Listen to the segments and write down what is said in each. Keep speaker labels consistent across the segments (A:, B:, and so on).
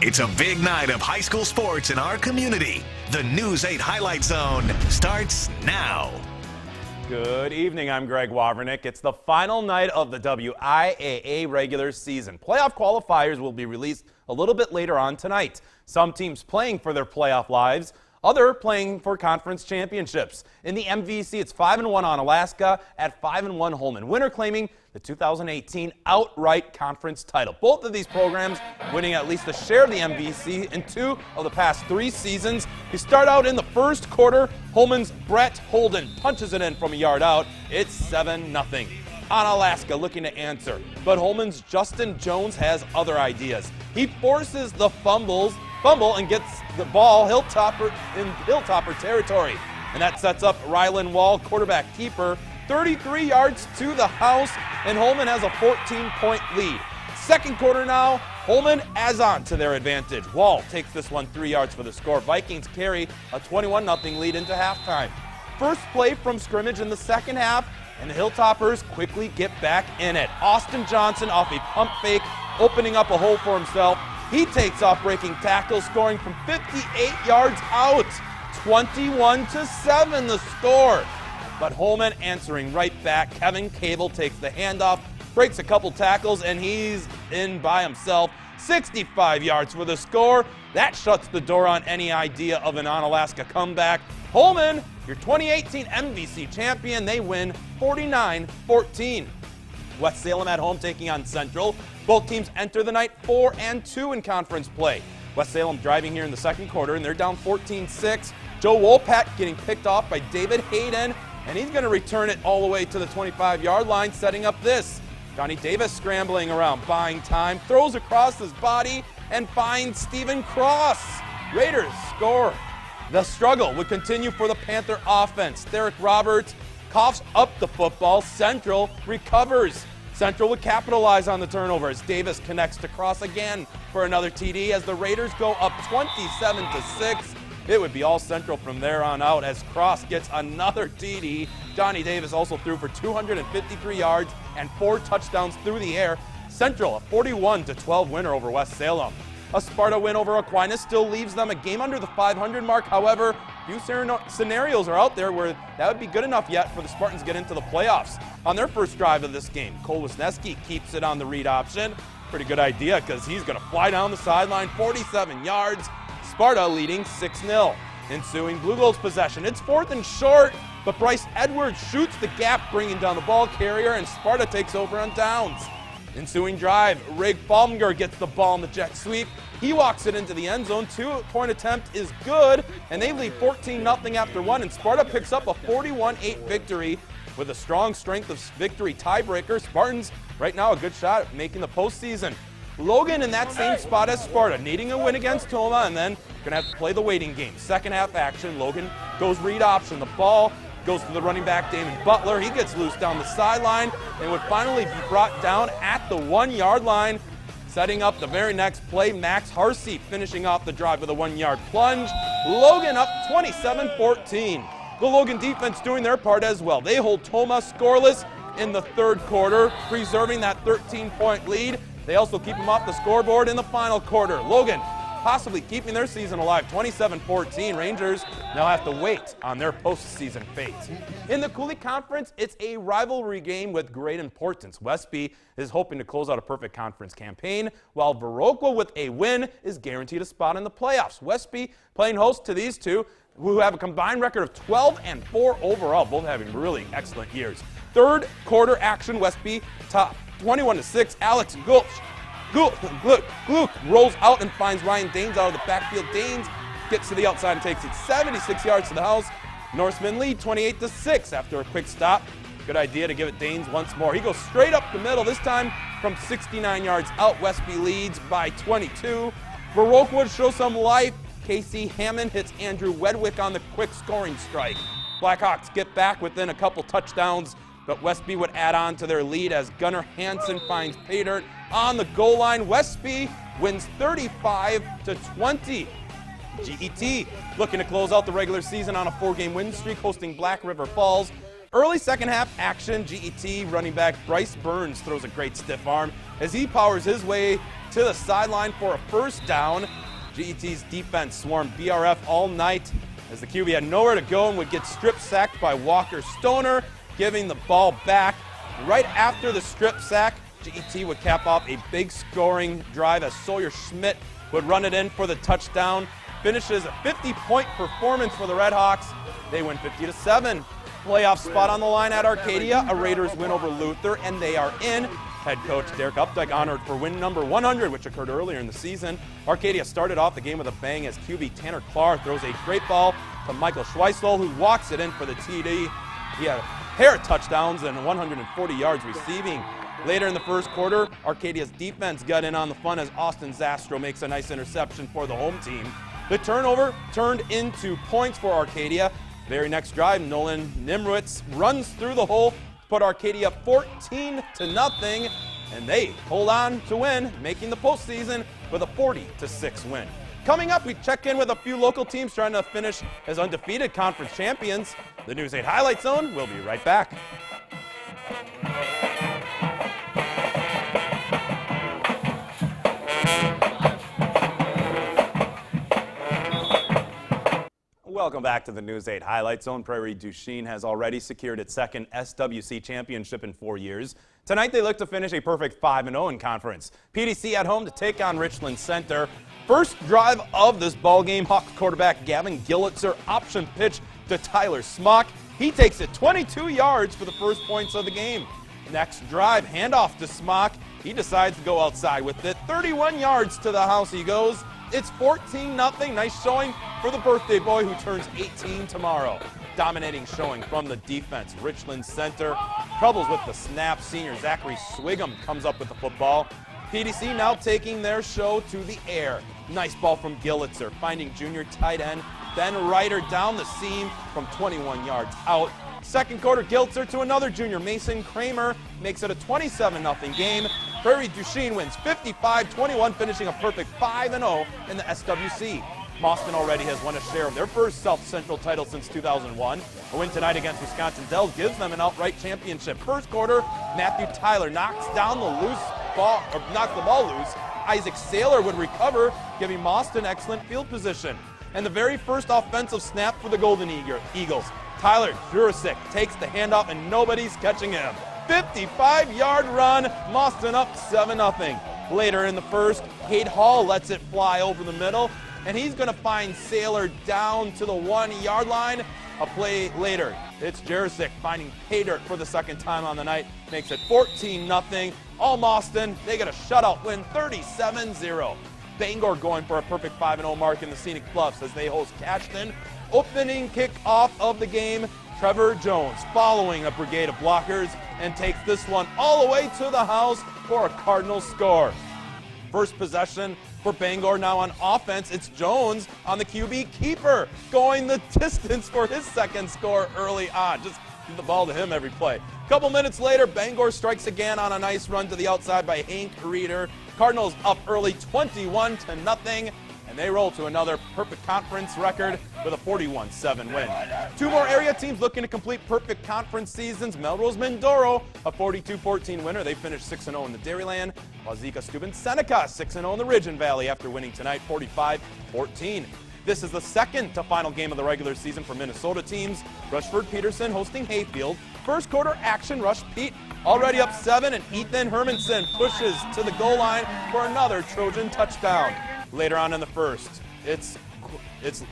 A: It's a big night of high school sports in our community. The News 8 Highlight Zone starts now.
B: Good evening, I'm Greg Wavernick. It's the final night of the WIAA regular season. Playoff qualifiers will be released a little bit later on tonight. Some teams playing for their playoff lives, other playing for conference championships. In the MVC, it's 5-1 on Alaska at 5-1 Holmen. Winner claiming the 2018 outright conference title. Both of these programs winning at least a share of the MVC in 2 of the past 3 seasons. We start out in the first quarter. Holmen's Brett Holden punches it in from a yard out. It's 7-0. On Alaska looking to answer, but Holmen's Justin Jones has other ideas. He forces the fumble and gets the ball in Hilltopper territory. And that sets up Rylan Wall, quarterback keeper, 33 yards to the house, and Holmen has a 14-point lead. Second quarter now, Holmen adds on to their advantage. Wall takes this one 3 yards for the score. Vikings carry a 21-0 lead into halftime. First play from scrimmage in the second half, and the Hilltoppers quickly get back in it. Austin Johnson off a pump fake, opening up a hole for himself. He takes off breaking tackles, scoring from 58 yards out. 21-7 the score. But Holmen answering right back. Kevin Cable takes the handoff, breaks a couple tackles, and he's in by himself. 65 yards for the score. That shuts the door on any idea of an on-Alaska comeback. Holmen, your 2018 MVC champion, they win 49-14. West Salem at home taking on Central. Both teams enter the night 4-2 in conference play. West Salem driving here in the second quarter, and they're down 14-6. Joe Wolpat getting picked off by David Hayden, and he's going to return it all the way to the 25-yard line, setting up this. Johnny Davis scrambling around, buying time, throws across his body, and finds Stephen Cross. Raiders score. The struggle would continue for the Panther offense. Derek Roberts coughs up the football. Central recovers. Central would capitalize on the turnover as Davis connects to Cross again for another TD as the Raiders go up 27-6. It would be all Central from there on out as Cross gets another TD. Johnny Davis also threw for 253 yards and 4 touchdowns through the air. Central a 41-12 winner over West Salem. A Sparta win over Aquinas still leaves them a game under the 500 mark. However, few scenarios are out there where that would be good enough yet for the Spartans to get into the playoffs. On their first drive of this game, Cole Wisniewski keeps it on the read option. Pretty good idea because he's going to fly down the sideline, 47 yards. Sparta leading 6-0. Ensuing Blue Gold's possession. It's 4th and short, but Bryce Edwards shoots the gap, bringing down the ball carrier, and Sparta takes over on downs. Ensuing drive, Rig Falmger gets the ball in the jet sweep. He walks it into the end zone. 2-point attempt is good, and they lead 14-0 after 1, and Sparta picks up a 41-8 victory with a strong strength of victory tiebreaker. Spartans right now a good shot at making the postseason. Logan in that same spot as Sparta, needing a win against Toma, and then going to have to play the waiting game. Second half action, Logan goes read option. The ball goes to the running back, Damon Butler. He gets loose down the sideline and would finally be brought down at the 1-yard line. Setting up the very next play, Max Harsey finishing off the drive with a 1-yard plunge. Logan up 27-14. The Logan defense doing their part as well. They hold Toma scoreless in the third quarter, preserving that 13-point lead. They also keep them off the scoreboard in the final quarter. Logan possibly keeping their season alive, 27-14. Rangers now have to wait on their postseason fate. In the Cooley Conference, it's a rivalry game with great importance. Westby is hoping to close out a perfect conference campaign, while Viroqua with a win is guaranteed a spot in the playoffs. Westby playing host to these two, who have a combined record of 12-4 overall, both having really excellent years. Third quarter action, Westby top 21-6. Alex Gluck rolls out and finds Ryan Daines out of the backfield. Daines gets to the outside and takes it 76 yards to the house. Norsemen lead 28-6 after a quick stop. Good idea to give it Daines once more. He goes straight up the middle, this time from 69 yards out. Westby leads by 22. Viroqua shows some life. Casey Hammond hits Andrew Wedwick on the quick scoring strike. Blackhawks get back within a couple touchdowns, but Westby would add on to their lead as Gunnar Hansen finds pay dirt on the goal line. Westby wins 35-20. GET looking to close out the regular season on a 4-game win streak, hosting Black River Falls. Early second half action, GET running back Bryce Burns throws a great stiff arm as he powers his way to the sideline for a first down. GET's defense swarmed BRF all night as the QB had nowhere to go and would get strip sacked by Walker Stoner, giving the ball back. Right after the strip sack, GET would cap off a big scoring drive as Sawyer Schmidt would run it in for the touchdown. Finishes a 50-point performance for the Redhawks. They win 50-7. Playoff spot on the line at Arcadia. A Raiders win over Luther, and they are in. Head coach Derek Updike honored for win number 100, which occurred earlier in the season. Arcadia started off the game with a bang as QB Tanner Clark throws a great ball to Michael Schweisel, who walks it in for the TD. He had a pair of touchdowns and 140 yards receiving. Later in the first quarter, Arcadia's defense got in on the fun as Austin Zastro makes a nice interception for the home team. The turnover turned into points for Arcadia. Very next drive, Nolan Nimrowitz runs through the hole, put Arcadia 14-0, and they hold on to win, making the postseason with a 40-6 win. Coming up, we check in with a few local teams trying to finish as undefeated conference champions. The News 8 Highlight Zone will be right back. Welcome back to the News 8 Highlight Zone. Prairie du Chien has already secured its second SWC championship in 4 years. Tonight they look to finish a perfect 5-0 in conference. PDC at home to take on Richland Center. First drive of this ball game, Hawks quarterback Gavin Gillitzer option pitch to Tyler Smock. He takes it 22 yards for the first points of the game. Next drive, handoff to Smock. He decides to go outside with it. 31 yards to the house he goes. It's 14-0. Nice showing for the birthday boy who turns 18 tomorrow. Dominating showing from the defense. Richland Center. Troubles with the snap. Senior Zachary Swigum comes up with the football. PDC now taking their show to the air. Nice ball from Gillitzer, finding junior tight end Ben Ryder down the seam from 21 yards out. Second quarter, Gillitzer to another junior, Mason Kramer, makes it a 27-0 game. Prairie du Chien wins 55-21, finishing a perfect 5-0 in the SWC. Mauston already has won a share of their first South Central title since 2001. A win tonight against Wisconsin Dells gives them an outright championship. First quarter, Matthew Tyler knocks down the loose ball, or knocks the ball loose. Isaac Saylor would recover, giving Mauston excellent field position. And the very first offensive snap for the Golden Eagles. Tyler Jurasik takes the handoff and nobody's catching him. 55-yard run, Mauston up 7-0. Later in the first, Cade Hall lets it fly over the middle, and he's going to find Saylor down to the 1-yard line. A play later, it's Jurasik finding pay dirt for the second time on the night, makes it 14-0. All Mauston, they get a shutout win, 37-0. Bangor going for a perfect 5-0 mark in the Scenic Bluffs as they host Cashton. Opening kickoff of the game, Trevor Jones following a brigade of blockers and takes this one all the way to the house for a Cardinal score. First possession for Bangor now on offense. It's Jones on the QB keeper, going the distance for his second score early on. Just give the ball to him every play. A couple minutes later, Bangor strikes again on a nice run to the outside by Hank Reeder. Cardinals up early 21-0, and they roll to another perfect conference record with a 41-7 win. Two more area teams looking to complete perfect conference seasons. Melrose Mindoro, a 42-14 winner. They finished 6-0 in the Dairyland. Wazeeka Steuben Seneca, 6-0 in the Ridge Valley after winning tonight 45-14. This is the second to final game of the regular season for Minnesota teams. Rushford Peterson hosting Hayfield. First quarter action, Rush Pete already up 7, and Ethan Hermanson pushes to the goal line for another Trojan touchdown. Later on in the first, it's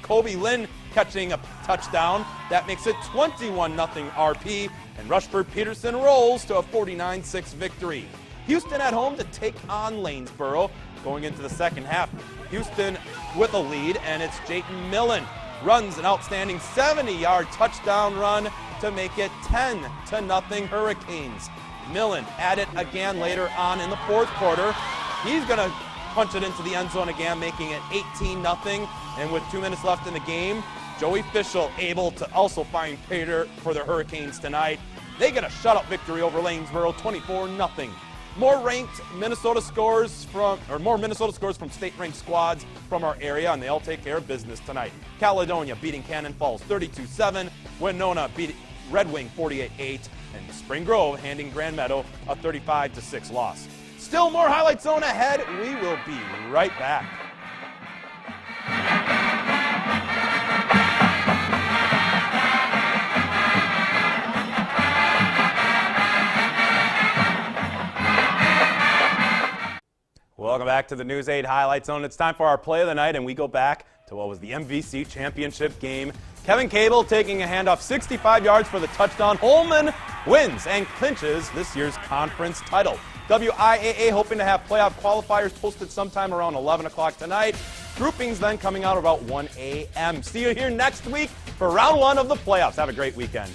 B: Kobe Lynn catching a touchdown. That makes it 21-0 RP, and Rushford Peterson rolls to a 49-6 victory. Houston at home to take on Lanesboro. Going into the second half, Houston with a lead, and it's Jayton Millen. Runs an outstanding 70-yard touchdown run to make it 10-0 Hurricanes. Millen at it again later on in the fourth quarter. He's going to punch it into the end zone again, making it 18-0. And with 2 minutes left in the game, Joey Fischel able to also find pay dirt for the Hurricanes tonight. They get a shutout victory over Lanesboro, 24-0. More Minnesota scores from state-ranked squads from our area, and they all take care of business tonight. Caledonia beating Cannon Falls 32-7. Winona beat Red Wing 48-8. And Spring Grove handing Grand Meadow a 35-6 loss. Still more Highlight Zone ahead. We will be right back. Welcome back to the News 8 Highlight Zone. It's time for our play of the night, and we go back to what was the MVC championship game. Kevin Cable taking a handoff 65 yards for the touchdown. Holmen wins and clinches this year's conference title. WIAA hoping to have playoff qualifiers posted sometime around 11 o'clock tonight. Groupings then coming out about 1 a.m. See you here next week for round one of the playoffs. Have a great weekend.